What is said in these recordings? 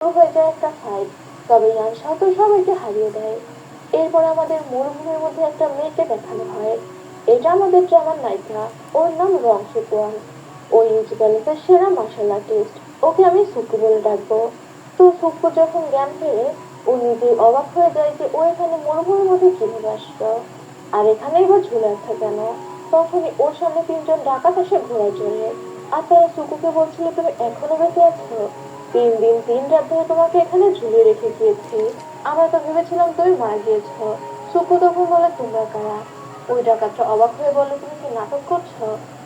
শুরু হয়ে যায় একটা ফাইট। তবে ইয়ানশাও তো সবাইকে হারিয়ে দেয়। এরপর আমাদের মরুভূমির মধ্যে একটা মেয়েকে দেখানো হয়। এটা আমাদের ড্রামার নায়িকা। ওর নাম রং সুকুয়ান। ও ইউজি প্যালেসের সেরা মার্শাল আর্টিস্ট। ওকে আমি সুকু বলে ডাকবো। তো সুকু যখন জ্ঞান ফেরে, ও নিজেই অবাক হয়ে যায় যে ও এখানে মরুভূমির মধ্যে কিভাবে আসলো, আর এখানেই বা ঝুলে আছে কেন। তখনই ওর সামনে তিনজন ডাকাত এসে ঘোড়ায় চড়ে। আর তারা সুকুকে বলছিল, তুমি এখনো বেঁচে আছো? 3 দিন 3 রাত ধরে তোমাকে এখানে ঝুলিয়ে রেখে গিয়েছি। আমরা তো ভেবেছিলাম তুমি মারা গিয়েছ। সুকু তখন বলে, তোমরা কারা? ওই ডাকাতটা অবাক হয়ে বলে, তুমি কি নাটক করছো?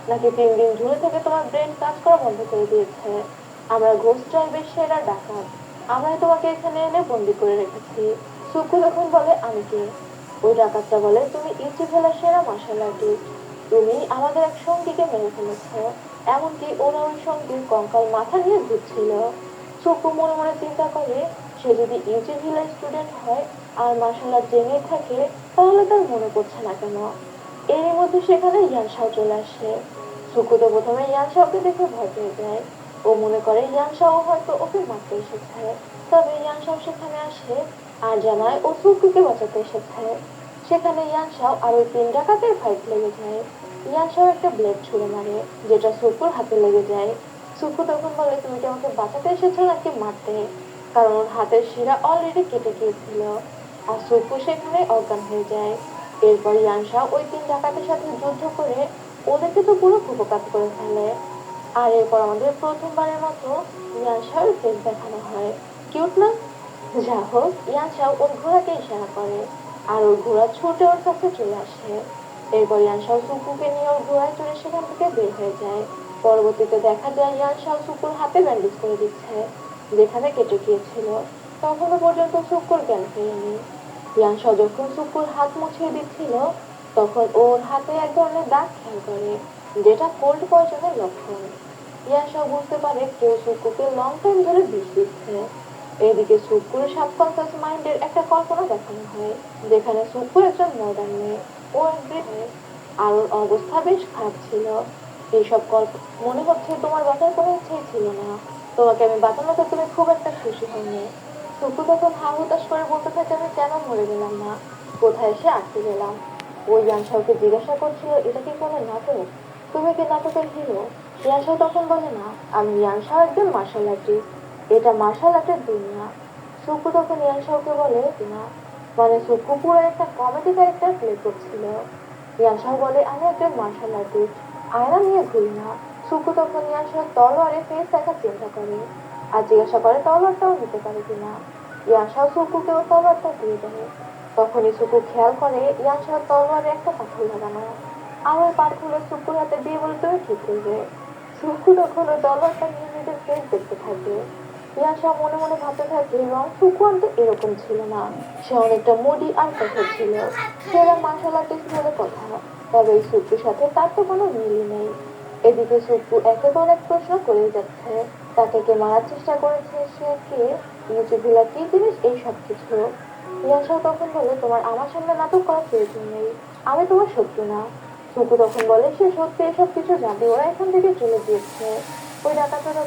নাকি 3 দিন ঝুলে থেকে তোমার ব্রেন কাজ করা বন্ধ করে দিয়েছে? আমরা ঘোস্ট টাইপের সেরা ডাকাত। আমরাই তোমাকে এখানে এনে বন্দি করে রেখেছি। সুকু তখন বলে, আমি কে? ওই ডাকাতটা বলে, তুমি ইউচি ভেলার সেরা মার্শাল আর্টিস্ট। তুমি আমাদের এক সঙ্গীকে মেরে ফেলেছ। এমনকি ওরা ওই সঙ্গীর কঙ্কাল মাথা নিয়ে ঘুরছিল। সুকু মনে মনে চিন্তা করে, সে যদি ইউজি ভিলার স্টুডেন্ট হয় আর মার্শাল আর্ট জেনেই থাকে, তাহলে তার মনে পড়ছে না কেন। এরই মধ্যে সেখানে ইয়ানশাও চলে আসে। সুকু তো প্রথমে ইয়ানশাওকে দেখে ভয় পেয়ে যায়। ও মনে করে ইয়ানশাও হয়তো ওকে মারতে এসেছে। তবে ইয়ানশাও সেখানে আসে আর জানায় ও সুকুকে বাঁচাতে এসেছে। সেখানে ইয়ানশাও আর ওই 3 ডাকাতের ফাইট লেগে যায়। ইয়ানশাও একটা ব্লেড ছুঁড়ে মারে, যেটা সুকুর হাতে লেগে যায়। সুকু তখন বলে, তুমি কি আমাকে বাঁচাতে এসেছো নাকি মারতে? কারণ ওর হাতের শিরা অলরেডি কেটে গিয়েছিল। আর সুকু সেখানে অজ্ঞান হয়ে যায়। এরপর ইয়ানশাও ওই 3 ডাকাতের সাথে যুদ্ধ করে ওদেরকে তো পুরো কুপকাত করে ফেলে। আর এরপর আমাদের প্রথমবারের মতো ইয়ানশাওর ফেস দেখানো হয়। কিউট না? যা হোক, ইয়ানশাও ওর ঘোড়াকে ইশারা করে আর ওর ঘোড়া ছুটে ওর কাছে চলে আসে। এরপর ইয়ানশাও সুকুকে নিয়ে ওর ঘোড়ায় চড়ে সেখান থেকে বের হয়ে যায়। পরবর্তীতে দেখা যায় ইয়ানশাও সুকুর হাতে ব্যান্ডেজ করে দিচ্ছে, যেখানে কেটে গিয়েছিল। তখনও পর্যন্ত সুকুর জ্ঞান ফেরেনি। ইয়ানশাও যখন সুকুর হাত মুছিয়ে দিচ্ছিল, তখন ওর হাতে এক ধরনের দাগ খেয়াল করে, যেটা কোল্ড পয়জনের লক্ষণ। ইয়ানশাও বুঝতে পারে কেউ সুকুকে লং টাইম ধরে বিষ দিচ্ছে। এদিকে সুকুর সাবকনসিয়াস মাইন্ডের একটা কল্পনা দেখানো হয়, যেখানে সুকু একজন মডার্ন মেয়ে, ও এক আর ওর অবস্থা বেশ খারাপ ছিল। এইসব গল্প মনে হচ্ছে তোমার বাঁচার কোনো ইচ্ছেই ছিল না। তোমাকে আমি বাঁচানোতে তুমি খুব একটা খুশি হয়নি। সুকু তখন হা হুতাশ করে বলতে থাকে, আমি কেন মরে গেলাম না? কোথায় এসে আটকে গেলাম? ওই ইয়ানশাওকে জিজ্ঞাসা করছিল, এটা কি কোনো নাটক? তুমি কি নাটকের হিরো? ইয়ানশাও তখন বলে, না, আমি ইয়ানশাও একজন মার্শাল আর্টিস্ট। এটা মার্শাল আর্টের দুনিয়া। সুকু তখন ইয়ানশাওকে বলে, না, মানে সুকু পুরো একটা কমেডি ক্যারেক্টার প্লে করছিল। ইয়ানশাও বলে, আমি একজন মার্শাল আর্টিস্ট, আয়না নিয়ে ঘুরি না। সুকু তখন ইয়ানশাওর তলোয়ারে ফেস দেখার চিন্তা করে আর জিজ্ঞাসা করে তলোয়ারটাও নিতে পারে কিনা। ইয়ানশাও সুকুকে ও তলোয়ারটা দিয়ে দেয়। তখনই সুকু খেয়াল করে ইয়ানশাওর তলোয়ারে একটা পাথর লাগানো। আর ওই পাথরগুলো সুকুর হাতে দিয়ে বলে, তুমি ঠিক করবে। সুকু তখন ওই তলোয়ারটা নিয়ে নিজের ফেস দেখতে থাকে। ইয়ানশাও মনে মনে ভাবতে থাকে, রং সুকুয়ান তো এরকম ছিল না। সে অনেকটা মুডি আর কঠোর ছিল। সেরা মার্শাল আর্টিস্ট বলে কথা, তবে এই সুকুর সাথে তার তো কোনো মিলই নেই। এদিকে সুকু একের পর এক প্রশ্ন করে যাচ্ছে, তাকে কে মারার চেষ্টা করেছে, সে কে, ইউটিউবিলা কি জিনিস, এই সব কিছু। ইয়াশাও তখন বলে, তোমার আমার সামনে নাটক করার প্রয়োজন নেই, আমি তোমার শত্রু না। সুকু তখন বলে, সে সত্যি এসব কিছু জানতে, ওরা এখান থেকে চলে গিয়েছে। ওই ডাকাতরা